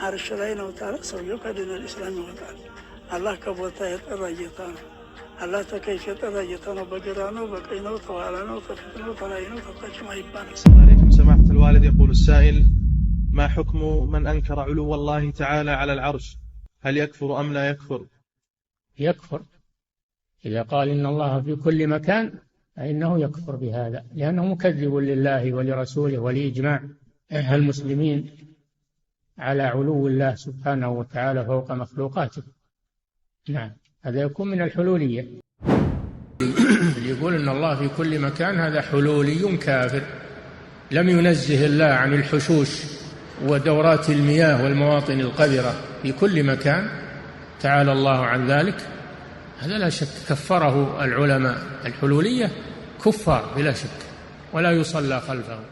አርሽ ላይ ነው ታለ ሰውየው ከዲን الاسلام ይወጣል። አላህ ከቦታ የጠራ ጌታ ነው። አላህ ተከይፍ የጠራ ጌታ ነው። በግራ ነው፣ በቀኝ ነው፣ ተኋላ ነው፣ ተፊት ነው፣ ተላይ ነው፣ ተታችም አይባልም። عليكم سماحة الوالد. يقول السائل: ما حكم من أنكر علو الله تعالى على العرش؟ هل يكفر أم لا يكفر؟ يكفر إذا قال إن الله في كل مكان فإنه يكفر بهذا، لأنه مكذب لله ولرسوله ولإجماع المسلمين على علو الله سبحانه وتعالى فوق مخلوقاته. نعم، هذا يكون من الحلولية. اللي يقول إن الله في كل مكان هذا حلولي كافر، لم ينزه الله عن الحشوش ودورات المياه والمواطن القذرة في كل مكان، تعالى الله عن ذلك. هذا لا شك كفره العلماء. الحلولية كفار بلا شك، ولا يصلى خلفهم.